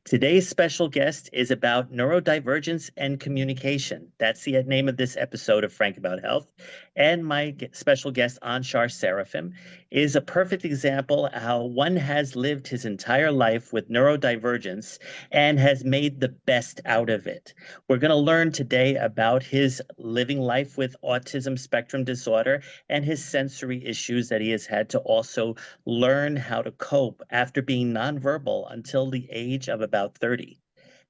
Today's special guest is about neurodivergence and communication. That's the name of this episode of Frank About Health. And my special guest, Anshar Seraphim, is a perfect example how one has lived his entire life with neurodivergence and has made the best out of it. We're going to learn today about his living life with autism spectrum disorder and his sensory issues that he has had to also learn how to cope after being nonverbal until the age of about 30.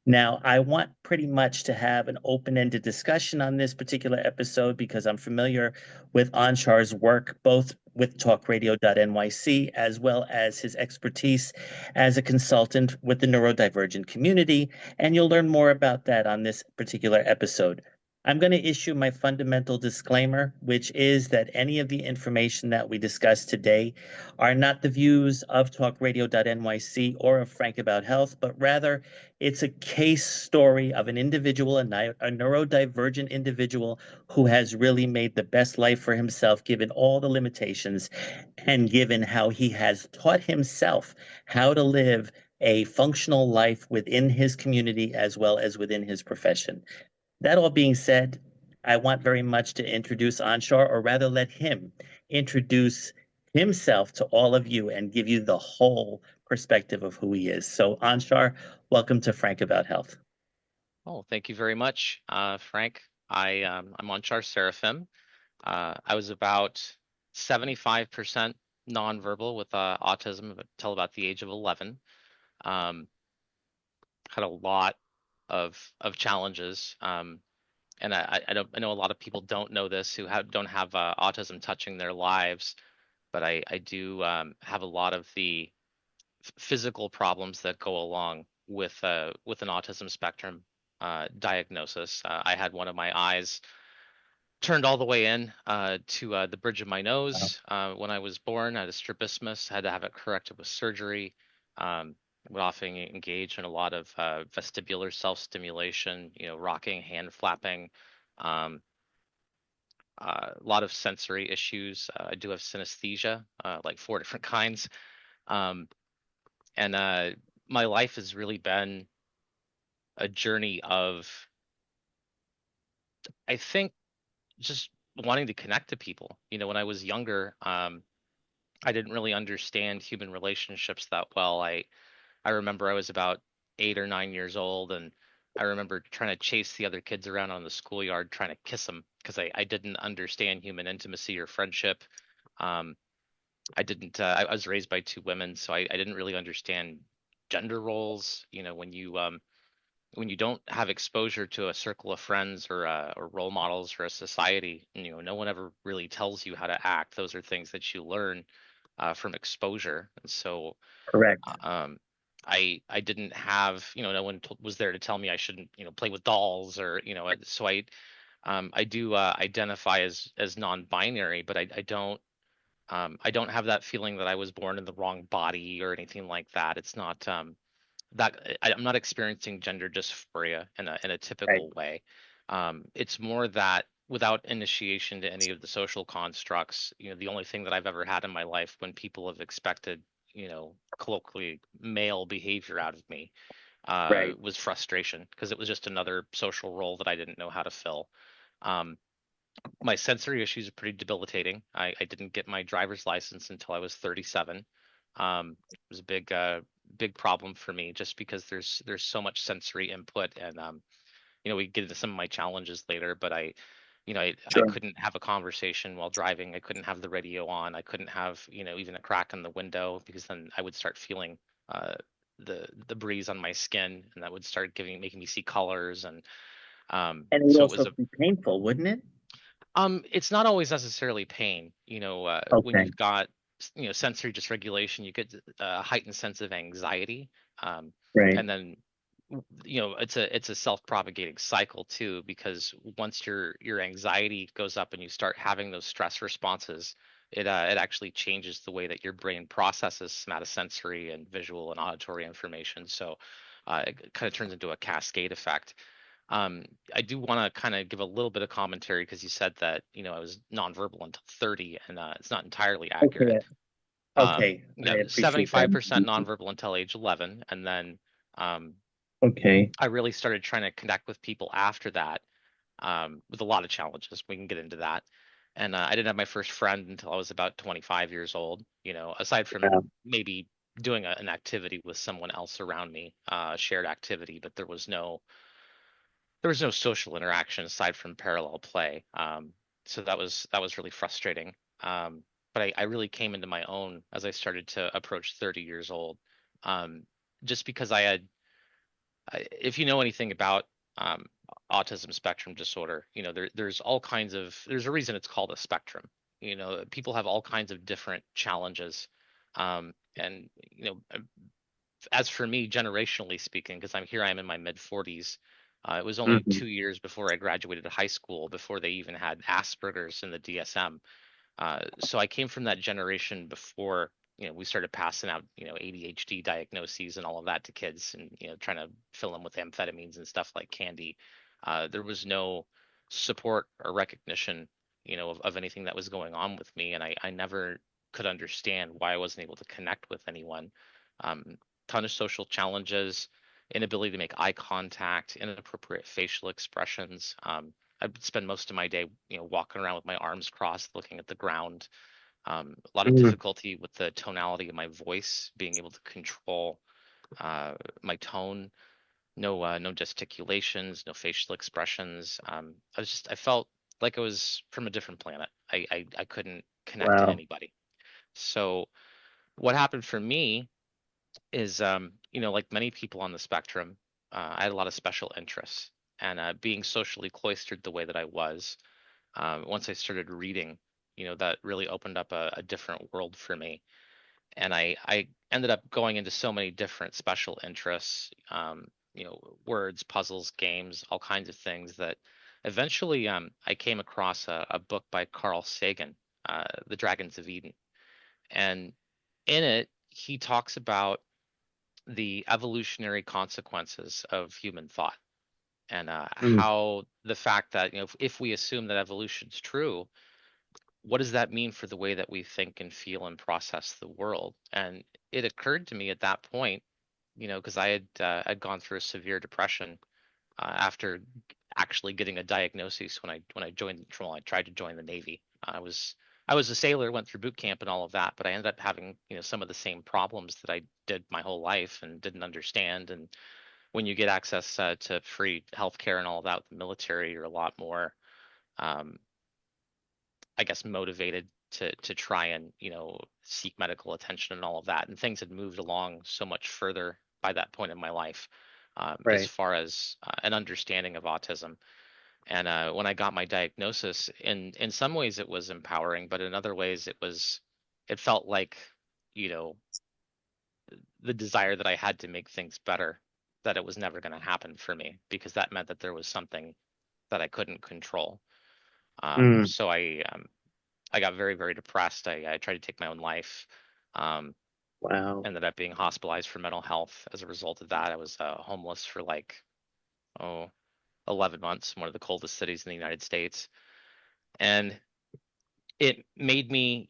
Now, I want pretty much to have an open-ended discussion on this particular episode because I'm familiar with Anshar's work, both with talkradio.nyc as well as his expertise as a consultant with the neurodivergent community. And you'll learn more about that on this particular episode. I'm going to issue my fundamental disclaimer, which is that any of the information that we discuss today are not the views of talkradio.nyc or of Frank About Health, but rather it's a case story of an individual, a neurodivergent individual who has really made the best life for himself, given all the limitations and given how he has taught himself how to live a functional life within his community as well as within his profession. That all being said, I want very much to introduce Anshar, or rather let him introduce himself to all of you and give you the whole perspective of who he is. So, Anshar, welcome to Frank About Health. Oh, thank you very much, Frank. I'm Anshar Seraphim. I was about 75% nonverbal with autism until about the age of 11. Um, had a lot of challenges, and I know a lot of people don't know this who don't have autism touching their lives, but I do have a lot of the physical problems that go along with an autism spectrum diagnosis. I had one of my eyes turned all the way in to the bridge of my Wow. nose when I was born. I had a strabismus, had to have it corrected with surgery. Would often engage in a lot of vestibular self-stimulation, rocking, hand flapping, um, a lot of sensory issues. I do have synesthesia, like four different kinds. Um, and My life has really been a journey of, I think, just wanting to connect to people. When I was younger, I didn't really understand human relationships that well. I remember I was about 8 or 9 years old, and I remember trying to chase the other kids around on the schoolyard, trying to kiss them because I didn't understand human intimacy or friendship. Um, I didn't. I was raised by two women, so I didn't really understand gender roles. When you don't have exposure to a circle of friends or role models or a society, no one ever really tells you how to act. Those are things that you learn from exposure. And so Correct. um, I didn't have, no one was there to tell me I shouldn't, play with dolls or, so I do identify as non-binary, but I don't have that feeling that I was born in the wrong body or anything like that. It's not I'm not experiencing gender dysphoria in a Right. typical way. It's more that without initiation to any of the social constructs, the only thing that I've ever had in my life when people have expected, colloquially male behavior out of me, Right. was frustration because it was just another social role that I didn't know how to fill. Um, my sensory issues are pretty debilitating. I didn't get my driver's license until I was 37. It was a big problem for me just because there's so much sensory input and we get into some of my challenges later, but I Sure. couldn't have a conversation while driving. I couldn't have the radio on. I couldn't have, even a crack in the window because then I would start feeling uh the breeze on my skin and that would start making me see colors and And it would so it also was a be painful, wouldn't it? it's not always necessarily pain. When Okay. you've got sensory dysregulation, you get a heightened sense of anxiety, um, Right. and then it's a self-propagating cycle too because once your anxiety goes up and you start having those stress responses, it actually changes the way that your brain processes somatosensory and visual and auditory information. So it kind of turns into a cascade effect. um, I do want to kind of give a little bit of commentary because you said that, I was nonverbal until 30, and it's not entirely Okay. accurate. Okay. I appreciate that. 75% nonverbal until age 11, and then Okay. I really started trying to connect with people after that, with a lot of challenges. We can get into that. And I didn't have my first friend until I was about 25 years old, aside from Wow. maybe doing an activity with someone else around me, shared activity, but there was no social interaction aside from parallel play. So that was really frustrating. But I really came into my own as I started to approach 30 years old. Um, just because if you know anything about um, autism spectrum disorder, there's a reason it's called a spectrum. People have all kinds of different challenges. And as for me, generationally speaking, because I am in my mid 40s, it was only Hmm. 2 years before I graduated high school before they even had Asperger's in the DSM. So I came from that generation before, we started passing out, ADHD diagnoses and all of that to kids and, trying to fill them with amphetamines and stuff like candy. There was no support or recognition, of anything that was going on with me. And I never could understand why I wasn't able to connect with anyone. Um, Ton of social challenges, inability to make eye contact, inappropriate facial expressions. I'd spend most of my day, walking around with my arms crossed, looking at the ground. A lot of Mm. difficulty with the tonality of my voice, being able to control uh, my tone. No gesticulations, no facial expressions. I felt like I was from a different planet. I couldn't connect to Wow. anybody. So what happened for me is, like many people on the spectrum, I had a lot of special interests. And being socially cloistered the way that I was, once I started reading, that really opened up a different world for me. And I ended up going into so many different special interests, words, puzzles, games, all kinds of things that eventually I came across a book by Carl Sagan, The Dragons of Eden. And in it, he talks about the evolutionary consequences of human thought and Mm. how the fact that, if we assume that evolution's true, what does that mean for the way that we think and feel and process the world? And it occurred to me at that point, because I'd gone through a severe depression after actually getting a diagnosis when I joined, well, I tried to join the Navy. I was a sailor, went through boot camp and all of that, but I ended up having, some of the same problems that I did my whole life and didn't understand. And when you get access to free healthcare and all of that with the military, you're a lot more, um, I guess, motivated to try and, seek medical attention and all of that. And things had moved along so much further by that point in my life, as Right. far as an understanding of autism. And when I got my diagnosis, in some ways it was empowering, but in other ways it felt like, you know, the desire that I had to make things better, that it was never going to happen for me because that meant that there was something that I couldn't control. Mm. So I got very, very depressed. I tried to take my own life. Um, Wow. Ended up being hospitalized for mental health as a result of that. I was homeless for like, oh, 11 months in one of the coldest cities in the United States. And it made me,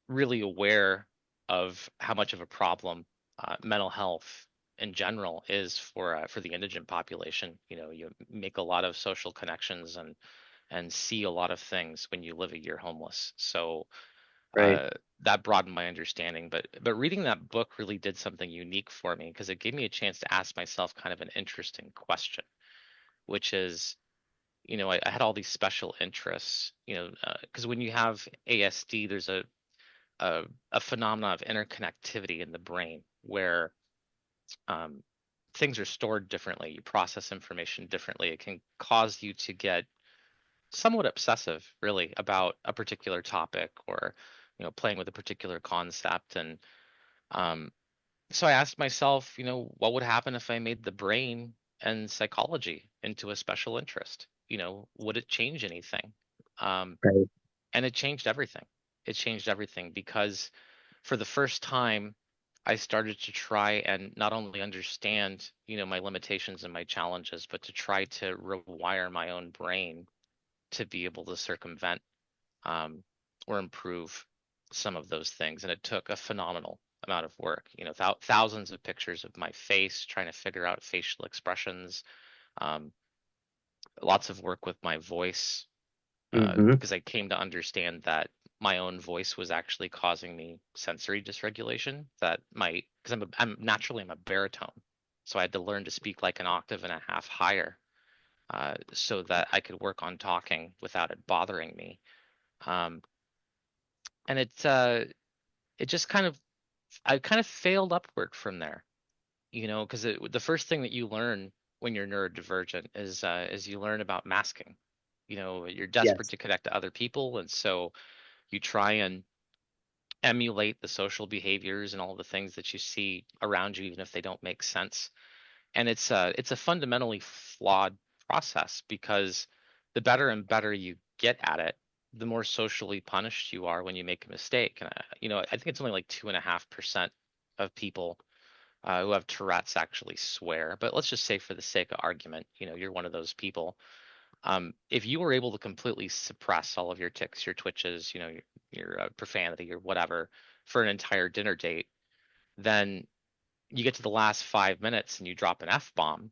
really aware of how much of a problem mental health in general is for the indigent population. You make a lot of social connections and see a lot of things when you live a year homeless. So Right. uh, that broadened my understanding. But reading that book really did something unique for me because it gave me a chance to ask myself kind of an interesting question, which is, I had all these special interests, because when you have ASD, there's a phenomenon of interconnectivity in the brain where um, things are stored differently. You process information differently. It can cause you to get somewhat obsessive, really, about a particular topic or, playing with a particular concept. And um, so I asked myself, what would happen if I made the brain and psychology into a special interest? Would it change anything? Um, Right. and it changed everything. It changed everything because for the first time, I started to try and not only understand, my limitations and my challenges, but to try to rewire my own brain to be able to circumvent um, or improve some of those things. And it took a phenomenal amount of work. Thousands of pictures of my face, trying to figure out facial expressions. Um, Lots of work with my voice, Hmm. because I came to understand that my own voice was actually causing me sensory dysregulation. Because I'm a baritone, so I had to learn to speak like an octave and a half higher, so that I could work on talking without it bothering me. Um, and it just kind of I kind of failed upward from there, because the first thing that you learn when you're neurodivergent is you learn about masking. You're desperate Yes. to connect to other people, and so you try and emulate the social behaviors and all the things that you see around you, even if they don't make sense. And it's a fundamentally flawed process, because the better and better you get at it, the more socially punished you are when you make a mistake. And I think it's only like 2.5% of people who have Tourette's actually swear. But let's just say, for the sake of argument, you're one of those people. If you were able to completely suppress all of your tics, your twitches, your profanity or whatever for an entire dinner date, then you get to the last 5 minutes and you drop an F bomb.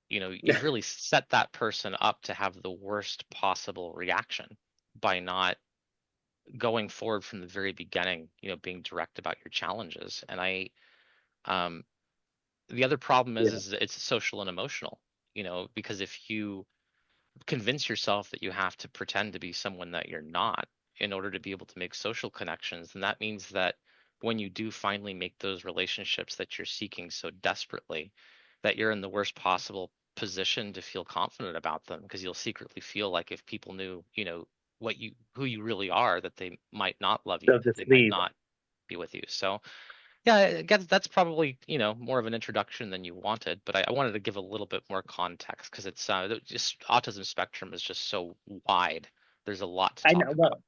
You've really set that person up to have the worst possible reaction by not going forward from the very beginning, being direct about your challenges. And um, the other problem is, Yeah. is it's social and emotional, because if you convince yourself that you have to pretend to be someone that you're not in order to be able to make social connections, then that means that when you do finally make those relationships that you're seeking so desperately, that you're in the worst possible position to feel confident about them, because you'll secretly feel like if people knew, who you really are, that they might not love you, So that just they might leave. not be with you. So yeah, I guess that's probably, more of an introduction than you wanted, but I wanted to give a little bit more context, because it's just autism spectrum is just so wide. There's a lot to I know. talk about.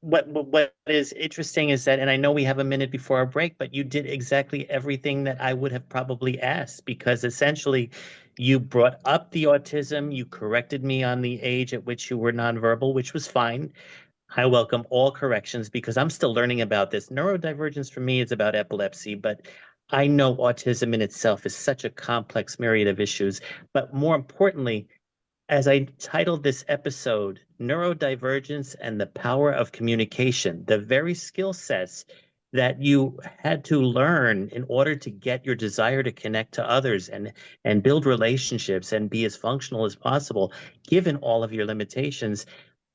Well, what is interesting is that, and I know we have a minute before our break, but you did exactly everything that I would have probably asked, because essentially you brought up the autism, you corrected me on the age at which you were nonverbal, which was fine. I welcome all corrections because I'm still learning about this. Neurodivergence for me is about epilepsy, but I know autism in itself is such a complex myriad of issues. But more importantly, as I titled this episode, Neurodivergence and the Power of Communication, the very skill sets that you had to learn in order to get your desire to connect to others and build relationships and be as functional as possible, given all of your limitations,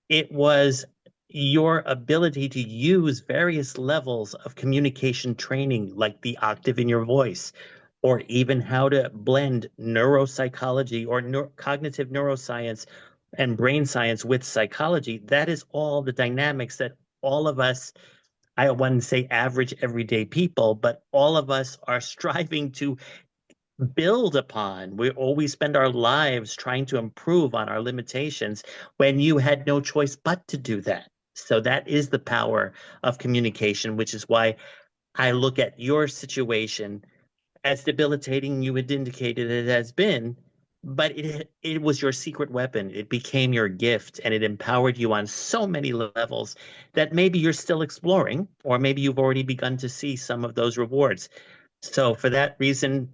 it was your ability to use various levels of communication training, like the octave in your voice, or even how to blend neuropsychology or cognitive neuroscience and brain science with psychology. That is all the dynamics that all of us, I wouldn't say average everyday people, but all of us are striving to build upon. We always spend our lives trying to improve on our limitations when you had no choice but to do that. So that is the power of communication, which is why I look at your situation as debilitating you had indicated it has been, but it was your secret weapon. It became your gift and it empowered you on so many levels that maybe you're still exploring, or maybe you've already begun to see some of those rewards. So for that reason,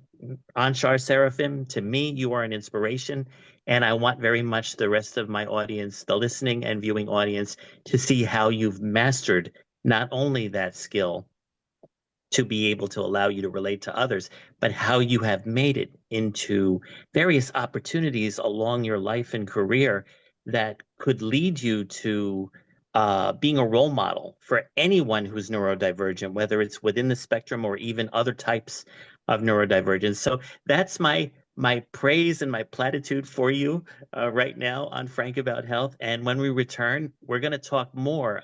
Anshar Seraphim, to me, you are an inspiration. And I want very much the rest of my audience, the listening and viewing audience, to see how you've mastered not only that skill to be able to allow you to relate to others, but how you have made it into various opportunities along your life and career that could lead you to being a role model for anyone who's neurodivergent, whether it's within the spectrum or even other types of neurodivergence. So that's my praise and my platitude for you right now on Frank About Health. And when we return, we're going to talk more.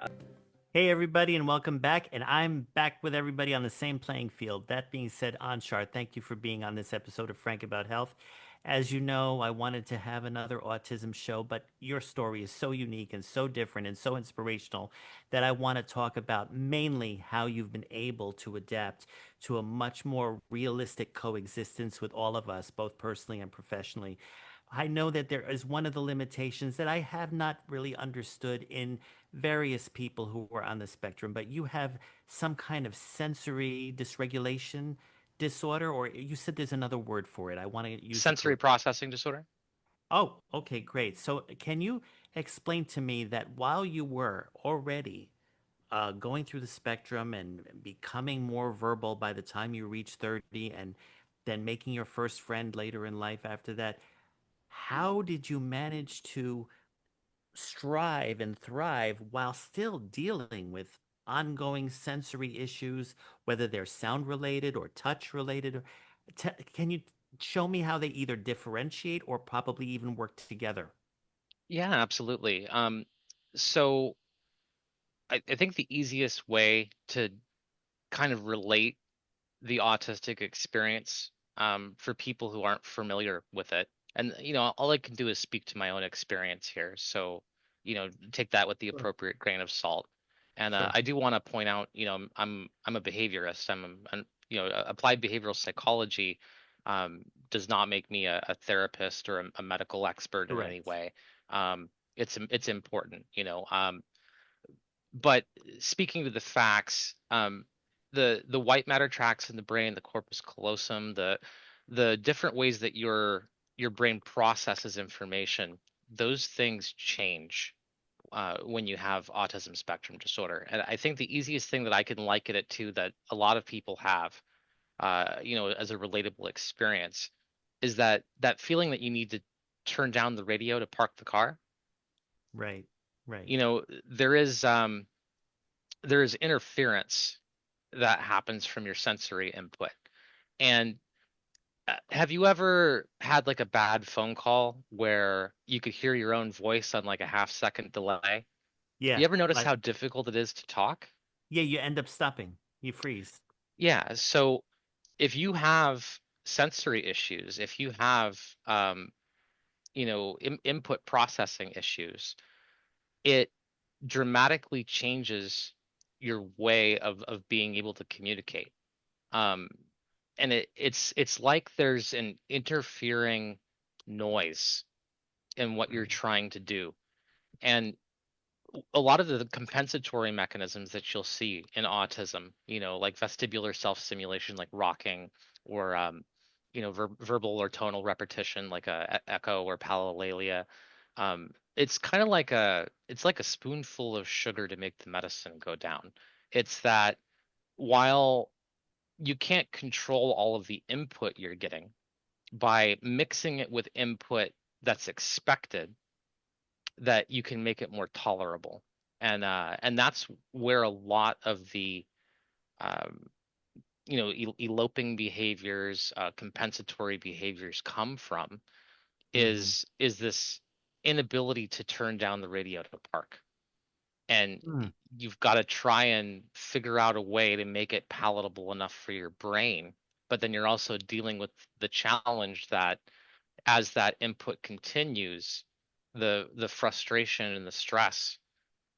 Hey, everybody, and welcome back. And I'm back with everybody on the same playing field. That being said, Anshar, thank you for being on this episode of Frank About Health. As you know, I wanted to have another autism show, but your story is so unique and so different and so inspirational that I want to talk about mainly how you've been able to adapt to a much more realistic coexistence with all of us, both personally and professionally. I know that there is one of the limitations that I have not really understood in various people who are on the spectrum, but you have some kind of sensory dysregulation disorder, or you said there's another word for it. I want to use it Sensory correct. processing disorder. Oh, okay, great. So can you explain to me that while you were already going through the spectrum and becoming more verbal by the time you reach 30 and then making your first friend later in life after that, how did you manage to strive and thrive while still dealing with ongoing sensory issues, whether they're sound related or touch related? Can you show me how they either differentiate or probably even work together? Yeah, absolutely. So I think the easiest way to kind of relate the autistic experience for people who aren't familiar with it. And all I can do is speak to my own experience here. So, take that with the Sure. appropriate grain of salt. And Sure. I do want to point out, I'm a behaviorist. Applied behavioral psychology does not make me a therapist or a medical expert in any Correct. way. It's important, but speaking to the facts, the white matter tracts in the brain, the corpus callosum, the different ways that your brain processes information, those things change when you have autism spectrum disorder. And I think the easiest thing that I can liken it to that a lot of people have, as a relatable experience, is that feeling that you need to turn down the radio to park the car. Right. Right. You know, there is interference that happens from your sensory input. And have you ever had like a bad phone call where you could hear your own voice on like a half-second delay? You Yeah. ever notice Like, how difficult it is to talk? yeah, you end up stopping. You freeze. Yeah, so if you have sensory issues, if you have input processing issues, it dramatically changes your way of being able to communicate. Um, and it's like there's an interfering noise in what you're Right. trying to do. And a lot of the compensatory mechanisms that you'll see in autism, like vestibular self-stimulation, like rocking, or verbal or tonal repetition, like a echo or palilalia. It's like a spoonful of sugar to make the medicine go down. It's that while you can't control all of the input you're getting, by mixing it with input that's expected, that you can make it more tolerable. And that's where a lot of the um, eloping behaviors, compensatory behaviors come from, Mm-hmm. is this inability to turn down the radio to park. And Mm. you've got to try and figure out a way to make it palatable enough for your brain, but then you're also dealing with the challenge that as that input continues, the frustration and the stress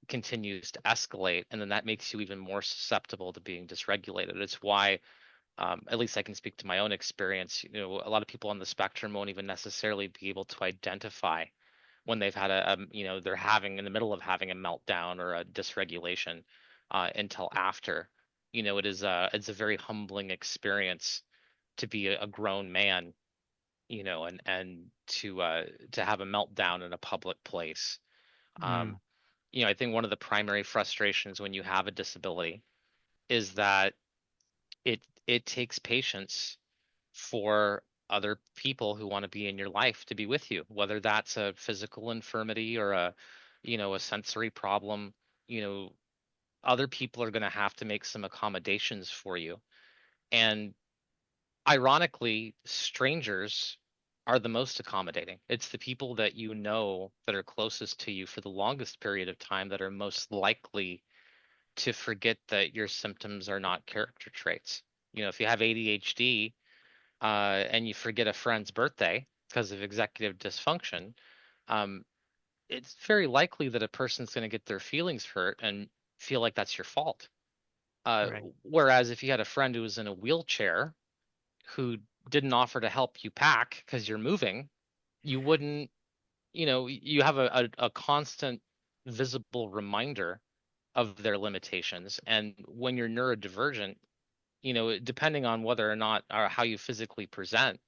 continues to escalate, and then that makes you even more susceptible to being dysregulated. It's why, at least I can speak to my own experience, a lot of people on the spectrum won't even necessarily be able to identify when they've had they're having in the middle of having a meltdown or a dysregulation until after. It's a very humbling experience to be a grown man, and to have a meltdown in a public place. Um, Mm. I think one of the primary frustrations when you have a disability is that it takes patience for other people who want to be in your life to be with you, whether that's a physical infirmity or a sensory problem. You know, other people are going to have to make some accommodations for you. And ironically, strangers are the most accommodating. It's the people that you know that are closest to you for the longest period of time that are most likely to forget that your symptoms are not character traits. If you have ADHD, and you forget a friend's birthday because of executive dysfunction, um, it's very likely that a person's going to get their feelings hurt and feel like that's your fault. Uh, Right. Whereas if you had a friend who was in a wheelchair who didn't offer to help you pack because you're moving, you wouldn't, you have a constant visible reminder of their limitations. And when you're neurodivergent, depending on whether or not or how you physically present,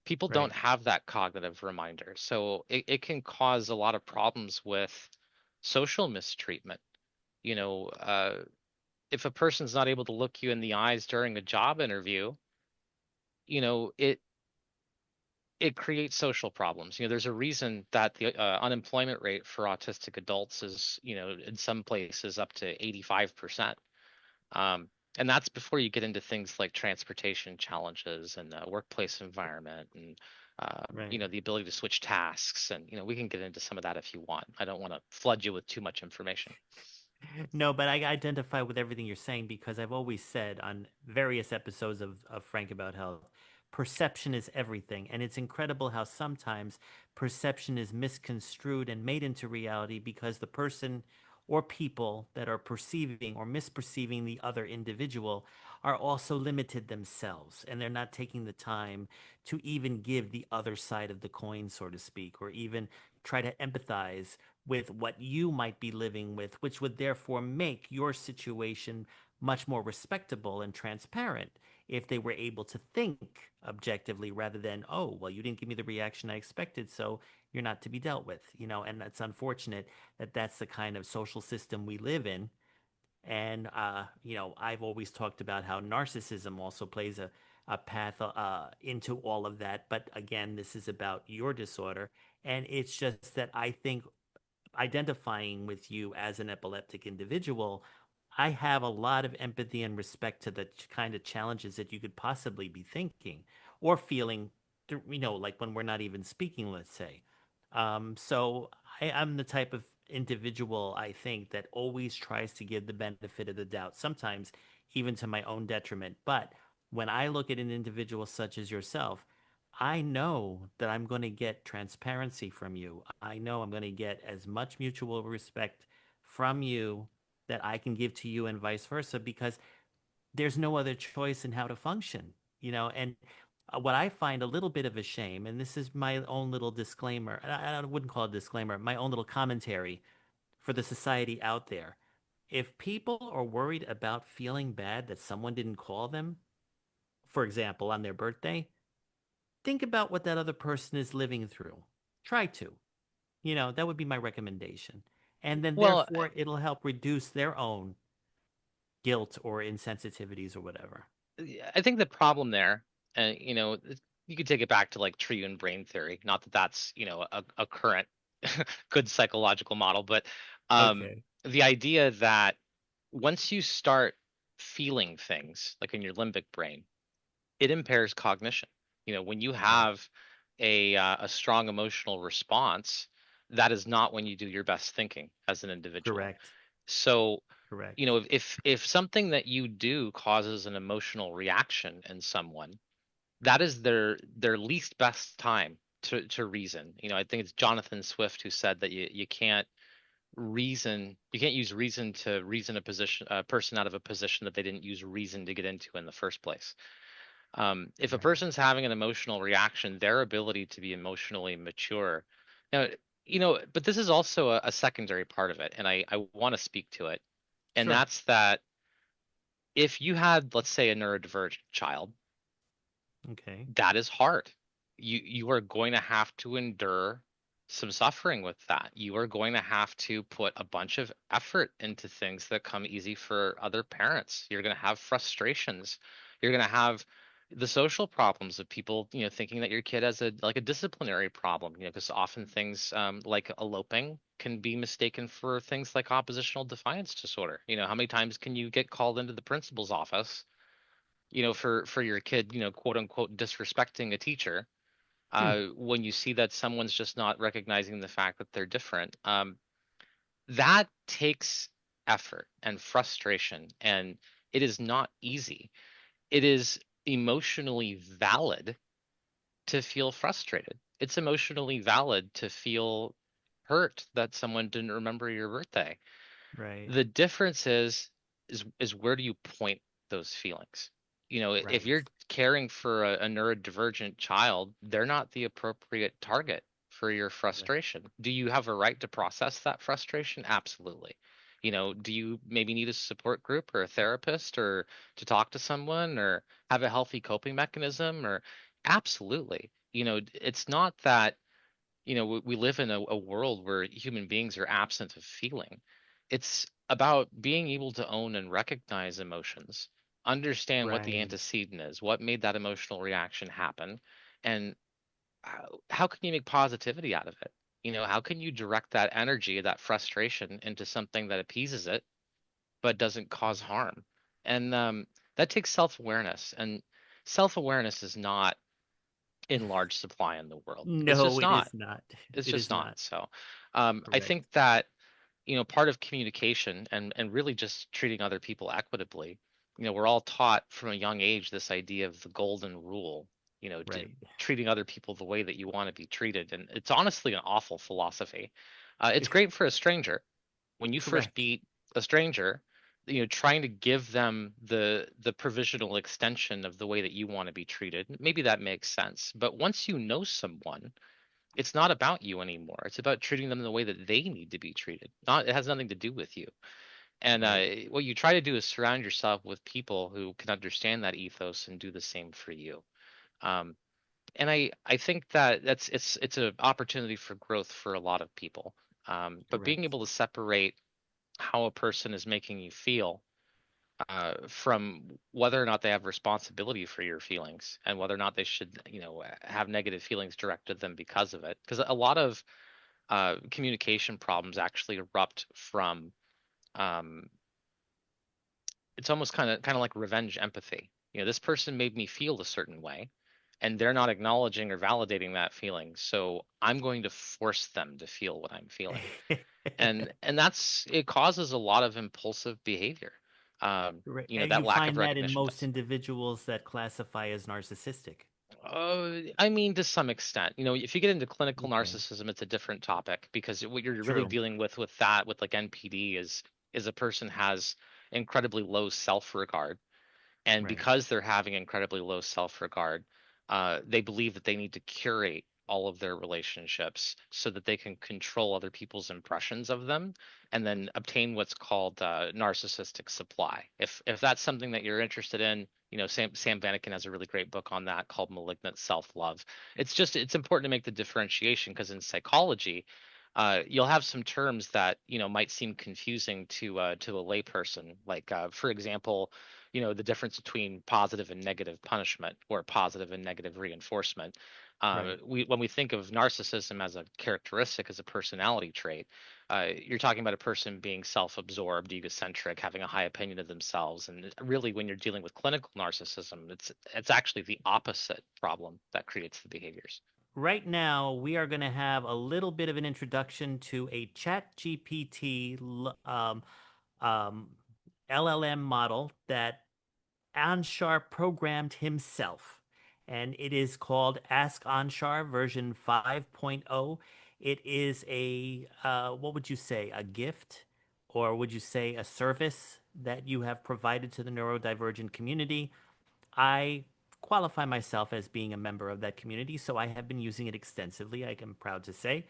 people don't Right. have that cognitive reminder. So it can cause a lot of problems with social mistreatment. You know, if a person's not able to look you in the eyes during a job interview, you know, it it creates social problems. There's a reason that the unemployment rate for autistic adults is, in some places up to 85%. Um, and that's before you get into things like transportation challenges and the workplace environment and Right. the ability to switch tasks. And we can get into some of that if you want. I don't want to flood you with too much information. No, but I identify with everything you're saying because I've always said on various episodes of Frank About Health, perception is everything. And it's incredible how sometimes perception is misconstrued and made into reality because the person or people that are perceiving or misperceiving the other individual are also limited themselves. And they're not taking the time to even give the other side of the coin, so to speak, or even try to empathize with what you might be living with, which would therefore make your situation much more respectable and transparent if they were able to think objectively rather than, oh, well, you didn't give me the reaction I expected, so you're not to be dealt with, and it's unfortunate that that's the kind of social system we live in. And, I've always talked about how narcissism also plays a path into all of that. But again, this is about your disorder. And it's just that I think identifying with you as an epileptic individual, I have a lot of empathy and respect to the kind of challenges that you could possibly be thinking or feeling, like when we're not even speaking, let's say. So I'm the type of individual I think that always tries to give the benefit of the doubt, sometimes even to my own detriment. But when I look at an individual such as yourself, I know that I'm going to get transparency from you. I know I'm going to get as much mutual respect from you that I can give to you and vice versa because there's no other choice in how to function, and what I find a little bit of a shame, and this is my own little disclaimer, I wouldn't call it a disclaimer, my own little commentary for the society out there. If people are worried about feeling bad that someone didn't call them, for example, on their birthday, think about what that other person is living through. Try to. That would be my recommendation. And then Well, therefore it'll help reduce their own guilt or insensitivities or whatever. I think the problem there, you could take it back to like tree and brain theory. Not that that's, a current good psychological model, but um, Okay. the idea that once you start feeling things like in your limbic brain, it impairs cognition. When you Right. have a strong emotional response, that is not when you do your best thinking as an individual. Correct. So, Correct. if something that you do causes an emotional reaction in someone, that is their least best time to reason. I think it's Jonathan Swift who said that you can't use reason to reason a person out of a position that they didn't use reason to get into in the first place. If a Right. person's having an emotional reaction, their ability to be emotionally mature, now, but this is also a secondary part of it, and I want to speak to it, and Sure. that's that if you had, let's say, a neurodivergent child, Okay. that is hard. You are going to have to endure some suffering with that. You are going to have to put a bunch of effort into things that come easy for other parents. You're going to have frustrations. You're going to have the social problems of people, thinking that your kid has a disciplinary problem, because often things like eloping can be mistaken for things like oppositional defiance disorder. How many times can you get called into the principal's office, for your kid, quote unquote, disrespecting a teacher, Hmm. when you see that someone's just not recognizing the fact that they're different. That takes effort and frustration, and it is not easy. It is emotionally valid to feel frustrated. It's emotionally valid to feel hurt that someone didn't remember your birthday. Right. The difference is where do you point those feelings? If Right. you're caring for a neurodivergent child, they're not the appropriate target for your Right. frustration. Do you have a right to process that frustration? Absolutely. Do you maybe need a support group or a therapist or to talk to someone or have a healthy coping mechanism or absolutely. It's not that we live in a world where human beings are absent of feeling. It's about being able to own and recognize emotions, understand what the Right. antecedent is, what made that emotional reaction happen, and how can you make positivity out of it? How can you direct that energy, that frustration into something that appeases it, but doesn't cause harm? And that takes self-awareness, and self-awareness is not in large supply in the world. It's No, just it not. is not. It's It just is not. not. So, I Correct. think that, part of communication and really just treating other people equitably, we're all taught from a young age this idea of the golden rule, Right. treating other people the way that you want to be treated. And it's honestly an awful philosophy. It's great for a stranger. When you first Correct. meet a stranger, trying to give them the provisional extension of the way that you want to be treated, maybe that makes sense. But once you know someone, it's not about you anymore. It's about treating them the way that they need to be treated. Not It has nothing to do with you. And Right. what you try to do is surround yourself with people who can understand that ethos and do the same for you. Um, and I think that it's an opportunity for growth for a lot of people. But being Correct. able to separate how a person is making you feel from whether or not they have responsibility for your feelings and whether or not they should, have negative feelings directed at them because of it. Because a lot of communication problems actually erupt from um, it's almost kind of like revenge empathy. This person made me feel a certain way, and they're not acknowledging or validating that feeling. So I'm going to force them to feel what I'm feeling, and that's it causes a lot of impulsive behavior. Right. And That you lack of find that in recognition most does. individuals that classify as narcissistic. I mean, to some extent, if you get into clinical Okay. narcissism, it's a different topic because what you're really True. dealing with that, with like NPD, is a person has incredibly low self-regard, and Right. because they're having incredibly low self-regard, they believe that they need to curate all of their relationships so that they can control other people's impressions of them and then obtain what's called narcissistic supply. If that's something that you're interested in, Sam Vanaken has a really great book on that called Malignant Self-Love. It's important to make the differentiation because in psychology, you'll have some terms that might seem confusing to a layperson. Like for example, the difference between positive and negative punishment or positive and negative reinforcement. Right. When we think of narcissism as a characteristic, as a personality trait, you're talking about a person being self-absorbed, egocentric, having a high opinion of themselves. And really, when you're dealing with clinical narcissism, it's actually the opposite problem that creates the behaviors. Right now, we are going to have a little bit of an introduction to a Chat GPT um, LLM model that Anshar programmed himself. And it is called Ask Anshar version 5.0. It is what would you say, a gift? Or would you say a service that you have provided to the neurodivergent community? I qualify myself as being a member of that community, so I have been using it extensively, I am proud to say.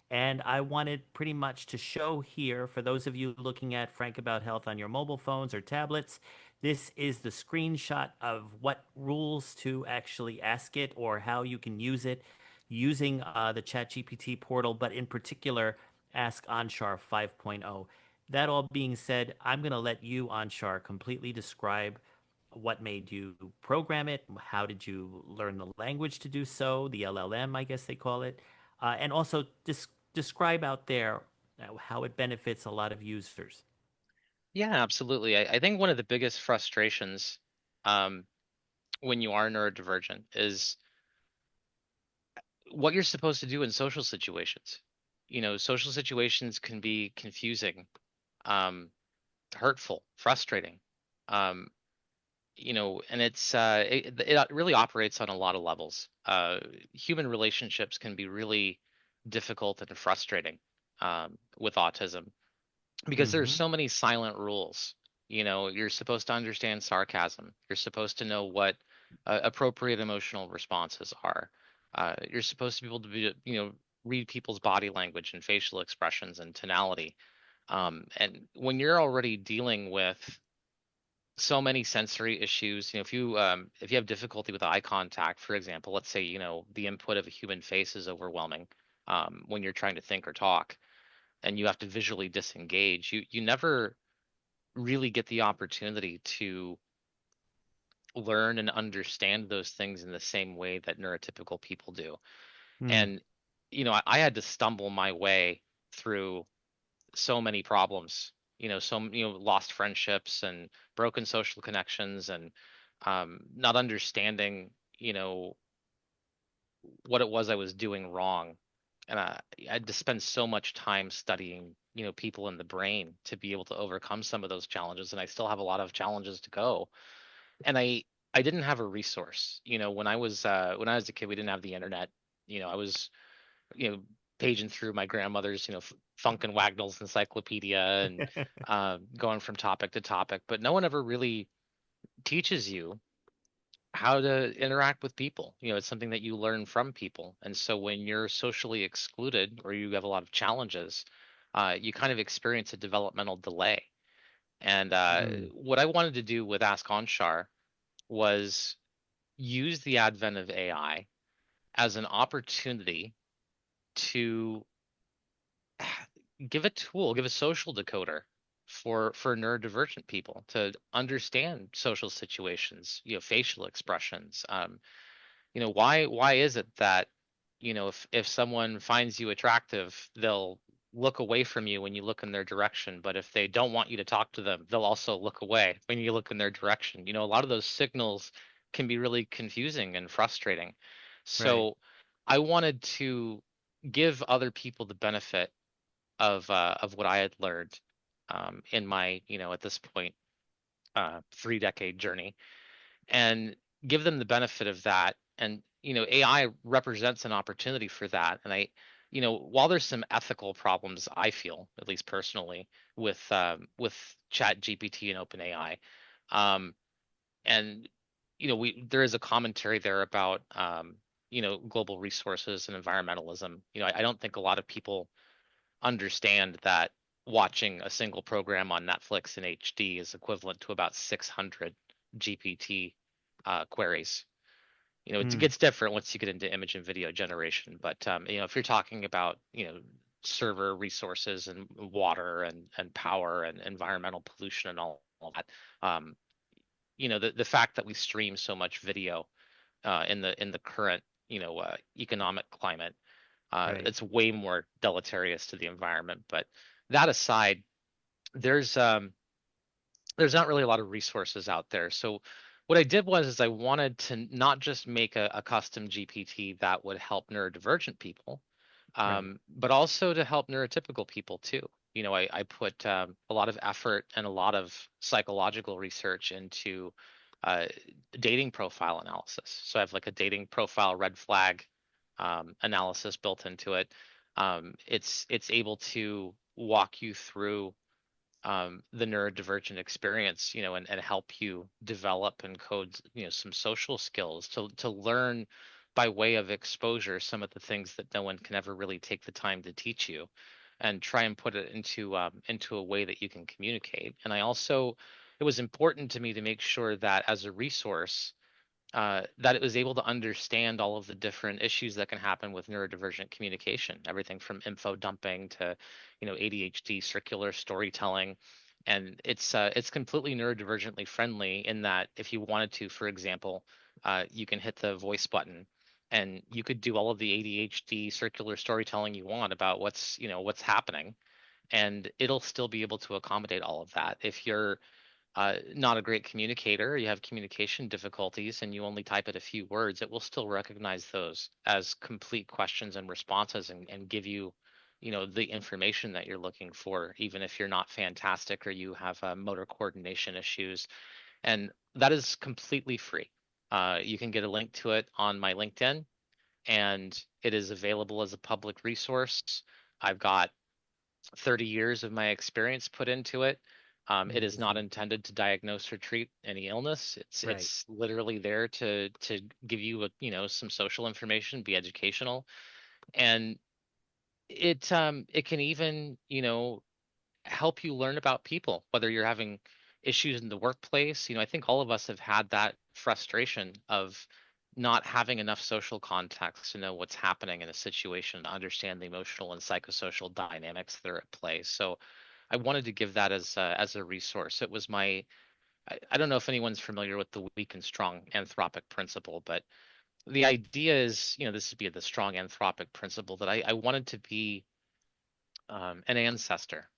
And I wanted pretty much to show here, for those of you looking at Frank About Health on your mobile phones or tablets, this is the screenshot of what rules to actually ask it or how you can use it using the ChatGPT portal, but in particular, Ask Anshar 5.0. That all being said, I'm going to let you, Anshar, completely describe what made you program it? How did you learn the language to do so? The LLM, I guess they call it. And also describe out there how it benefits a lot of users. Yeah, absolutely. I think one of the biggest frustrations um, when you are neurodivergent is what you're supposed to do in social situations. Social situations can be confusing, um, hurtful, frustrating. Um, and it really operates on a lot of levels. Human relationships can be really difficult and frustrating with autism because there's Mm-hmm. so many silent rules. You're supposed to understand sarcasm. You're supposed to know what appropriate emotional responses are. You're supposed to be able to be, read people's body language and facial expressions and tonality. And when you're already dealing with so many sensory issues, if you have difficulty with eye contact, for example, let's say, the input of a human face is overwhelming when you're trying to think or talk, and you have to visually disengage, you never really get the opportunity to learn and understand those things in the same way that neurotypical people do. Hmm. And I had to stumble my way through so many problems, lost friendships and broken social connections, and not understanding, what it was I was doing wrong. And I had to spend so much time studying, people in the brain to be able to overcome some of those challenges. And I still have a lot of challenges to go. And I didn't have a resource. When I was a kid, we didn't have the internet. I was, you know, paging through my grandmother's, Funk and Wagnall's encyclopedia, and going from topic to topic. But no one ever really teaches you how to interact with people. It's something that you learn from people. And so when you're socially excluded or you have a lot of challenges, you kind of experience a developmental delay. And Hmm. what I wanted to do with Ask Anshar was use the advent of AI as an opportunity to give a tool, give a social decoder for neurodivergent people to understand social situations, facial expressions. Why is it that, if someone finds you attractive, they'll look away from you when you look in their direction, but if they don't want you to talk to them, they'll also look away when you look in their direction. A lot of those signals can be really confusing and frustrating. Right. So I wanted to give other people the benefit of what I had learned in my, at this point, 3-decade journey, and give them the benefit of that. And AI represents an opportunity for that. And while there's some ethical problems, I feel, at least personally, with Chat GPT and OpenAI, um, and we there is a commentary there about global resources and environmentalism. I don't think a lot of people understand that watching a single program on Netflix in HD is equivalent to about 600 GPT queries. It Hmm. gets different once you get into image and video generation, but if you're talking about server resources and water and power and environmental pollution and all that, the fact that we stream so much video in the current economic climate, Right. it's way more deleterious to the environment. But that aside, there's um, there's not really a lot of resources out there. So what I did was is I wanted to not just make a custom GPT that would help neurodivergent people, Right. but also to help neurotypical people too. I put a lot of effort and a lot of psychological research into uh, dating profile analysis. So I have like a dating profile red flag analysis built into it. It's able to walk you through the neurodivergent experience, and help you develop and code, some social skills to learn by way of exposure some of the things that no one can ever really take the time to teach you, and try and put it into a way that you can communicate. And it was important to me to make sure that as a resource, that it was able to understand all of the different issues that can happen with neurodivergent communication, everything from info dumping to, ADHD, circular storytelling. And it's completely neurodivergently friendly in that if you wanted to, for example, you can hit the voice button and you could do all of the ADHD circular storytelling you want about what's happening, and it'll still be able to accommodate all of that. If you're not a great communicator, you have communication difficulties, and you only type it a few words, it will still recognize those as complete questions and responses, and give you, the information that you're looking for, even if you're not fantastic or you have motor coordination issues. And that is completely free. You can get a link to it on my LinkedIn, and it is available as a public resource. I've got 30 years of my experience put into it. It is not Amazing. intended to diagnose or treat any illness. It's Right. it's literally there to give you some social information, be educational. And it can even, help you learn about people, whether you're having issues in the workplace. I think all of us have had that frustration of not having enough social context to know what's happening in a situation, to understand the emotional and psychosocial dynamics that are at play. So I wanted to give that as a resource. It was I don't know if anyone's familiar with the weak and strong anthropic principle, but the idea is, this would be the strong anthropic principle, that I wanted to be an ancestor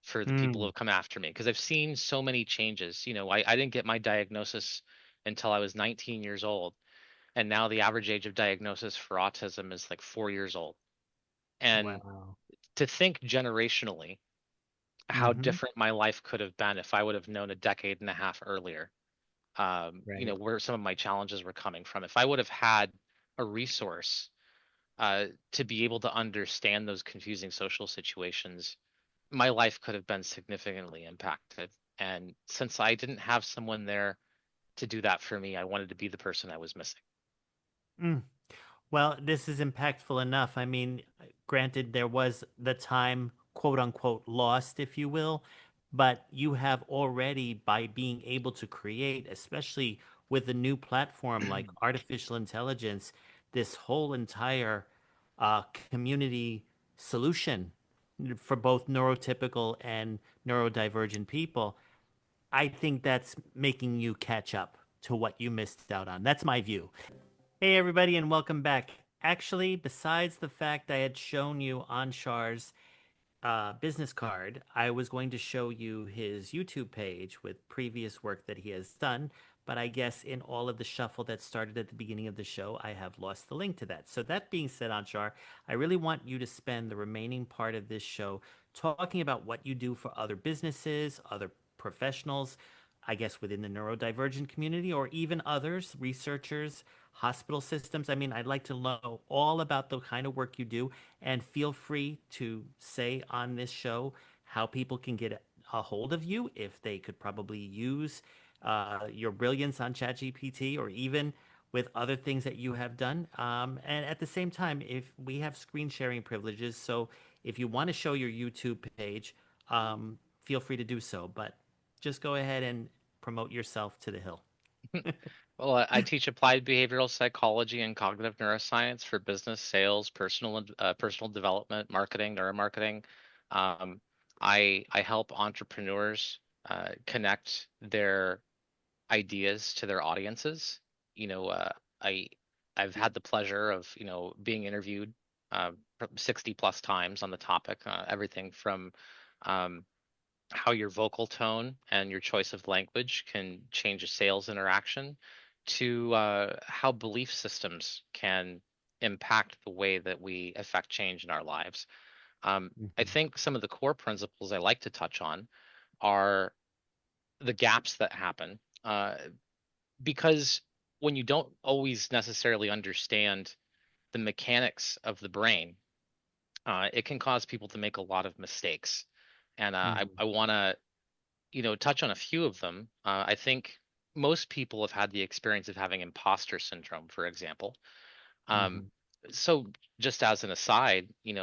for the people who Mm, have come after me, because I've seen so many changes. I didn't get my diagnosis until I was 19 years old, and now the average age of diagnosis for autism is like 4 years old. And wow. to think generationally, how Hmm. different my life could have been if I would have known a decade and a half earlier, Right. where some of my challenges were coming from. If I would have had a resource to be able to understand those confusing social situations, my life could have been significantly impacted. And since I didn't have someone there to do that for me, I wanted to be the person I was missing. Mm. Well, this is impactful enough. I mean, granted, there was the time, quote unquote, lost, if you will, but you have already, by being able to create, especially with a new platform like artificial intelligence, this whole entire community solution for both neurotypical and neurodivergent people. I think that's making you catch up to what you missed out on. That's my view. Hey, everybody, and welcome back. Actually, besides the fact I had shown you Anshar's business card, I was going to show you his YouTube page with previous work that he has done. But I guess in all of the shuffle that started at the beginning of the show, I have lost the link to that. So, that being said, Anshar, I really want you to spend the remaining part of this show talking about what you do for other businesses, other professionals, I guess within the neurodivergent community, or even others, researchers, hospital systems. I mean, I'd like to know all about the kind of work you do, and feel free to say on this show how people can get a hold of you if they could probably use your brilliance on ChatGPT, or even with other things that you have done. And at the same time, if we have screen sharing privileges, so if you want to show your YouTube page, feel free to do so. But just go ahead and promote yourself to the hill. Well, I teach applied behavioral psychology and cognitive neuroscience for business, sales, personal development, marketing, neuromarketing. Um, I help entrepreneurs connect their ideas to their audiences. You know, I I've had the pleasure of, being interviewed 60 plus times on the topic, everything from um, how your vocal tone and your choice of language can change a sales interaction, to how belief systems can impact the way that we affect change in our lives. I Mhm. think some of the core principles I like to touch on are the gaps that happen, because when you don't always necessarily understand the mechanics of the brain, it can cause people to make a lot of mistakes. And Mhm. I want to, touch on a few of them. I think most people have had the experience of having imposter syndrome, for example. Um, Mhm. so just as an aside, a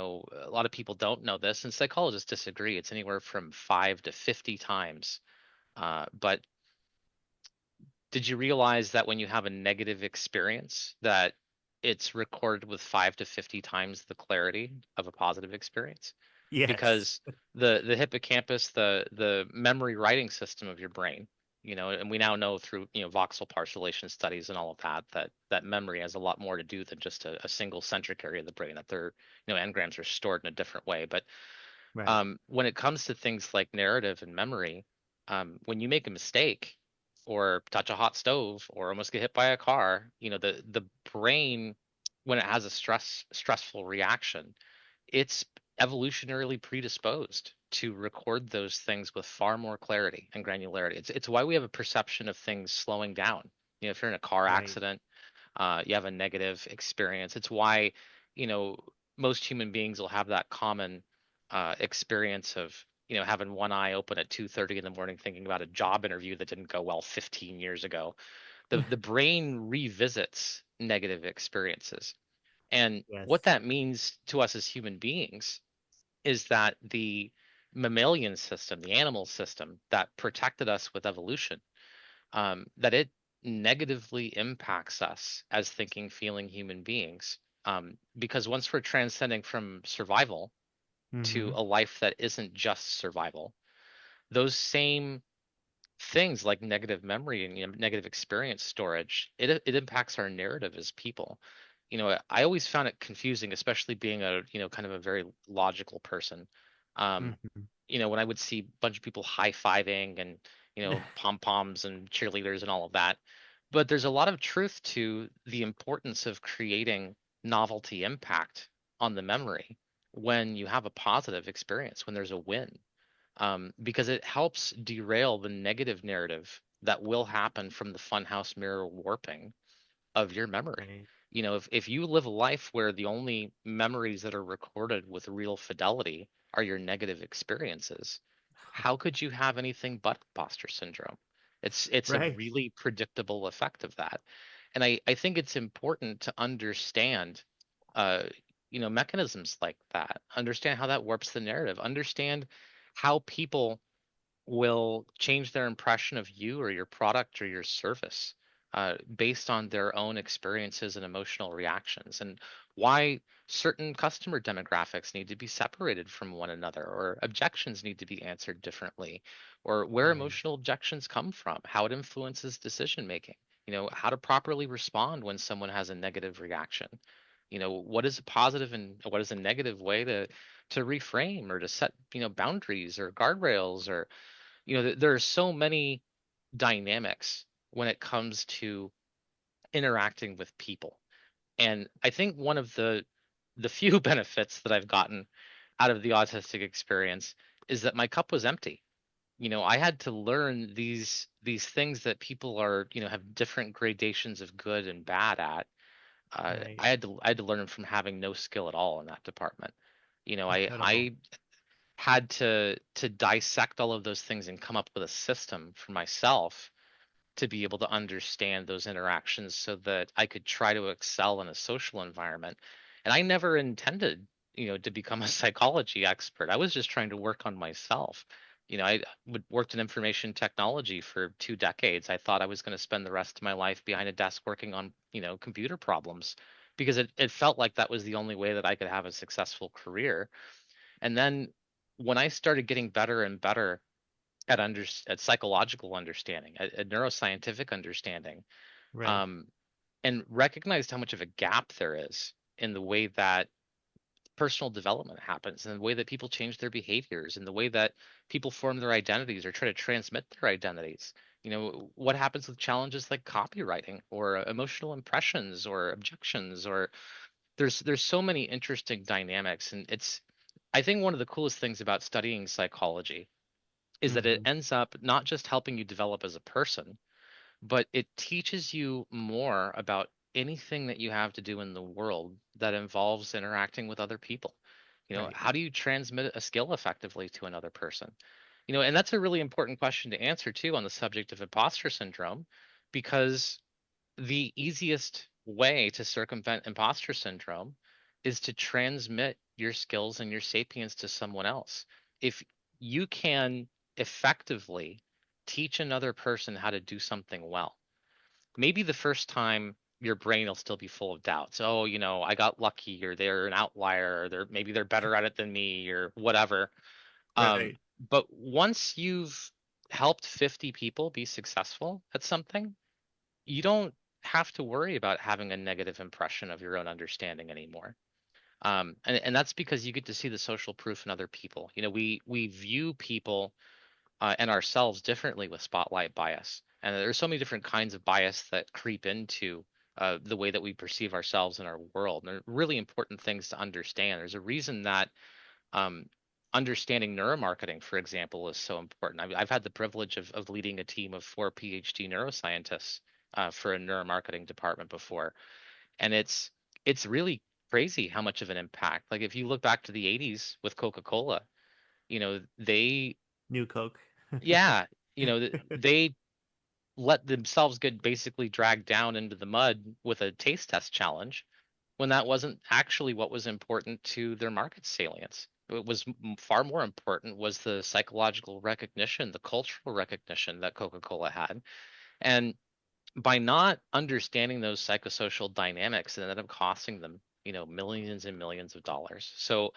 lot of people don't know this, and psychologists disagree. It's anywhere from 5 to 50 times. But did you realize that when you have a negative experience, that it's recorded with 5 to 50 times the clarity of a positive experience? Yes. Because the hippocampus, the memory writing system of your brain, and we now know through, voxel parcellation studies and all of that, that memory has a lot more to do than just a single centric area of the brain, that their, engrams are stored in a different way. But Right. when it comes to things like narrative and memory, when you make a mistake or touch a hot stove or almost get hit by a car, the brain, when it has a stressful reaction, it's evolutionarily predisposed to record those things with far more clarity and granularity. It's why we have a perception of things slowing down. If you're in a car Right. accident, you have a negative experience. It's why, you know, most human beings will have that common experience of, having one eye open at 2:30 in the morning thinking about a job interview that didn't go well 15 years ago. The brain revisits negative experiences. And what Yes. that means to us as human beings is that the mammalian system, the animal system that protected us with evolution, that it negatively impacts us as thinking, feeling human beings. Because once we're transcending from survival to Mm-hmm. a life that isn't just survival, those same things like negative memory and negative experience storage, it impacts our narrative as people. I always found it confusing, especially being a kind of a very logical person. Um, Mm-hmm. when I would see a bunch of people high-fiving and pom-poms and cheerleaders and all of that. But there's a lot of truth to the importance of creating novelty impact on the memory when you have a positive experience, when there's a win, because it helps derail the negative narrative that will happen from the funhouse mirror warping of your memory. Right. If you live a life where the only memories that are recorded with real fidelity are your negative experiences, how could you have anything but imposter syndrome? It's a Right. really predictable effect of that. And I think it's important to understand uh mechanisms like that, understand how that warps the narrative, understand how people will change their impression of you or your product or your service based on their own experiences and emotional reactions, and why certain customer demographics need to be separated from one another, or objections need to be answered differently, or where Right. emotional objections come from, how it influences decision making, how to properly respond when someone has a negative reaction, what is a positive and what is a negative way to reframe or to set boundaries or guardrails, or there are so many dynamics when it comes to interacting with people. And I think one of the few benefits that I've gotten out of the autistic experience is that my cup was empty. I had to learn these things that people are, have different gradations of good and bad at. Right. I had to learn them from having no skill at all in that department. Incredible. I had to dissect all of those things and come up with a system for myself to be able to understand those interactions so that I could try to excel in a social environment. And I never intended, to become a psychology expert. I was just trying to work on myself. I worked in information technology for 2 decades. I thought I was going to spend the rest of my life behind a desk working on, computer problems, because it felt like that was the only way that I could have a successful career. And then when I started getting better and better at psychological understanding, at neuroscientific understanding, Right. um, and recognized how much of a gap there is in the way that personal development happens, and the way that people change their behaviors, and the way that people form their identities or try to transmit their identities. What happens with challenges like copywriting or emotional impressions or objections, or there's so many interesting dynamics. And I think one of the coolest things about studying psychology is that it Mm-hmm. ends up not just helping you develop as a person, but it teaches you more about anything that you have to do in the world that involves interacting with other people. Right. How do you transmit a skill effectively to another person? And that's a really important question to answer too on the subject of imposter syndrome, because the easiest way to circumvent imposter syndrome is to transmit your skills and your sapience to someone else. If you can effectively teach another person how to do something well, maybe the first time your brain will still be full of doubts. Oh, I got lucky, or they're an outlier, or maybe they're better at it than me, or whatever. Um, Right. but once you've helped 50 people be successful at something, you don't have to worry about having a negative impression of your own understanding anymore. And that's because you get to see the social proof in other people. We view people and ourselves differently with spotlight bias, and there's so many different kinds of bias that creep into the way that we perceive ourselves in our world. And they're really important things to understand. There's a reason that um, understanding neuromarketing, for example, is so important. I've had the privilege of leading a team of 4 PhD neuroscientists for a neuromarketing department before, and it's really crazy how much of an impact. Like if you look back to the 80s with Coca-Cola, they New Coke. yeah, they let themselves get basically dragged down into the mud with a taste test challenge, when that wasn't actually what was important to their market salience. It was far more important was the psychological recognition, the cultural recognition that Coca-Cola had. And by not understanding those psychosocial dynamics, it ended up costing them, millions and millions of dollars. So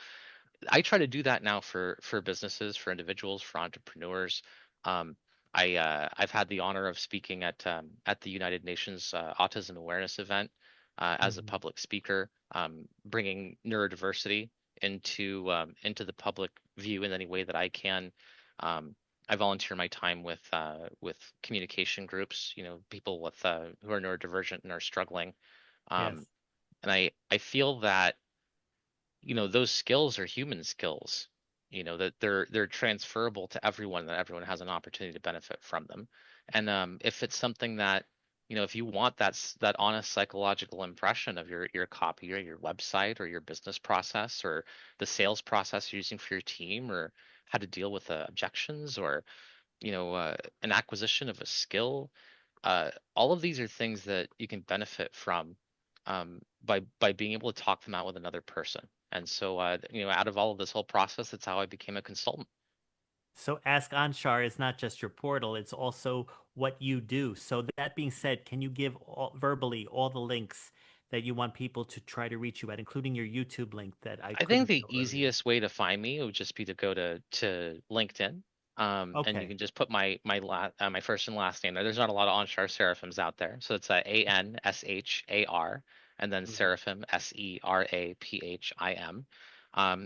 I try to do that now for businesses, for individuals, for entrepreneurs. Um, I've had the honor of speaking at the United Nations Autism Awareness event as a Hmm. public speaker, bringing neurodiversity into the public view in any way that I can. Um, I volunteer my time with communication groups, people with who are neurodivergent and are struggling. Um, Yes. and I feel that those skills are human skills, that they're transferable to everyone, that everyone has an opportunity to benefit from them. And if it's something that, if you want that honest psychological impression of your copy or your website or your business process or the sales process you're using for your team, or how to deal with objections, or an acquisition of a skill, all of these are things that you can benefit from, by being able to talk them out with another person. And so, out of all of this whole process, that's how I became a consultant. So Ask Anshar is not just your portal, it's also what you do. So that being said, can you give verbally all the links that you want people to try to reach you at, including your YouTube link that I I think couldn't the show earlier? easiest way to find me would just be to go to LinkedIn, and you Okay. can just put my first and last name there. There's not a lot of Anshar Seraphims out there, so it's Anshar, and then Mhm. Seraphim, Seraphim.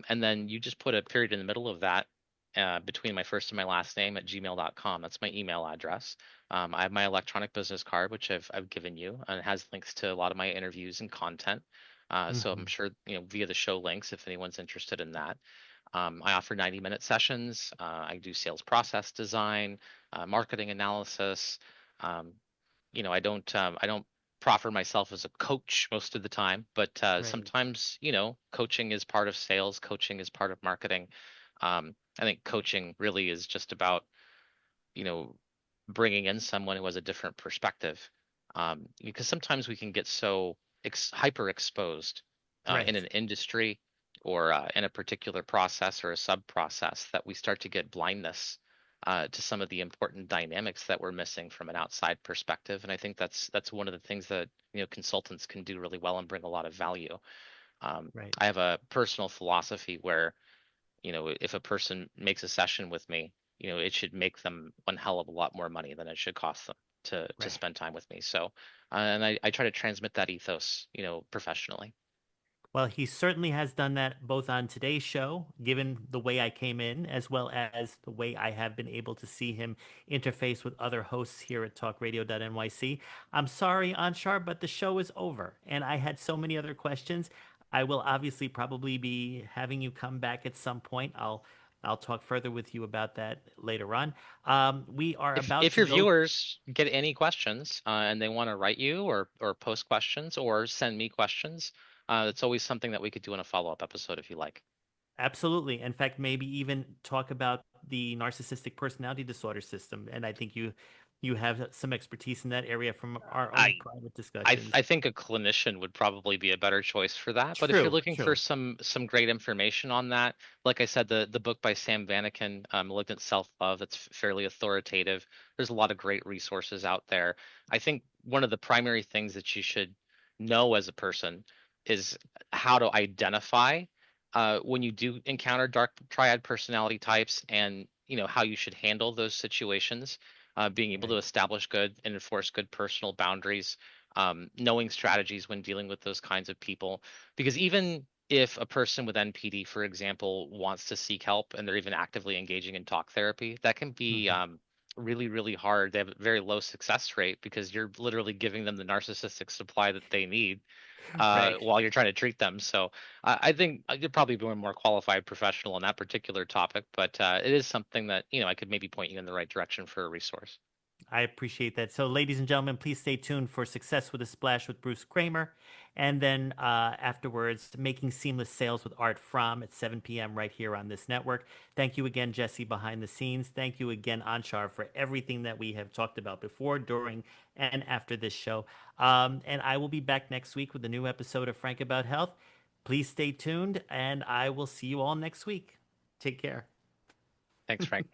And then you just put a period in the middle of that, between my first and my last name at gmail.com. That's my email address. I have my electronic business card, which I've given you, and it has links to a lot of my interviews and content. So I'm Mhm. sure, via the show links, if anyone's interested in that. I offer 90-minute sessions. I do sales process design, marketing analysis. Um, I don't proffer myself as a coach most of the time, but Right. sometimes, coaching is part of sales. Coaching is part of marketing. I think coaching really is just about, you know, bringing in someone who has a different perspective. Because sometimes we can get so hyper exposed in Right. an industry, or in a particular process or a sub process, that we start to get blindness to some of the important dynamics that we're missing from an outside perspective. And I think that's one of the things that consultants can do really well and bring a lot of value. Um, Right. I have a personal philosophy where, if a person makes a session with me, it should make them one hell of a lot more money than it should cost them to Right. spend time with me. So, and I try to transmit that ethos, professionally. Well, he certainly has done that both on today's show, given the way I came in, as well as the way I have been able to see him interface with other hosts here at talkradio.nyc. I'm sorry, Anshar, but the show is over, and I had so many other questions. I will obviously probably be having you come back at some point. I'll talk further with you about that later on. We are about If to your go. viewers get any questions, and they want to write you or post questions or send me questions, it's always something that we could do in a follow-up episode if you like. Absolutely. In fact, maybe even talk about the narcissistic personality disorder system. And I think you have some expertise in that area from our own I private I discussions. I think a clinician would probably be a better choice for that. But if you're True, looking for true. some great information on that, like I said, the book by Sam Vanaken, Malignant Self-Love, that's fairly authoritative. There's a lot of great resources out there. I think one of the primary things that you should know as a person is how to identify when you do encounter dark triad personality types, and how you should handle those situations. Being able to Right. establish good and enforce good personal boundaries, knowing strategies when dealing with those kinds of people. Because even if a person with NPD, for example, wants to seek help and they're even actively engaging in talk therapy, that can be Mhm. really, really hard. They have a very low success rate because you're literally giving them the narcissistic supply that they need, Right. while you're trying to treat them. So I think you'd probably be a more qualified professional on that particular topic, but it is something that I could maybe point you in the right direction for a resource. I appreciate that. So, ladies and gentlemen, please stay tuned for Success with a Splash with Bruce Kramer. And then afterwards, Making Seamless Sales with Art Fromm at 7 p.m. right here on this network. Thank you again, Jesse, behind the scenes. Thank you again, Anshar, for everything that we have talked about before, during, and after this show. And I will be back next week with a new episode of Frank About Health. Please stay tuned, and I will see you all next week. Take care. Thanks, Frank.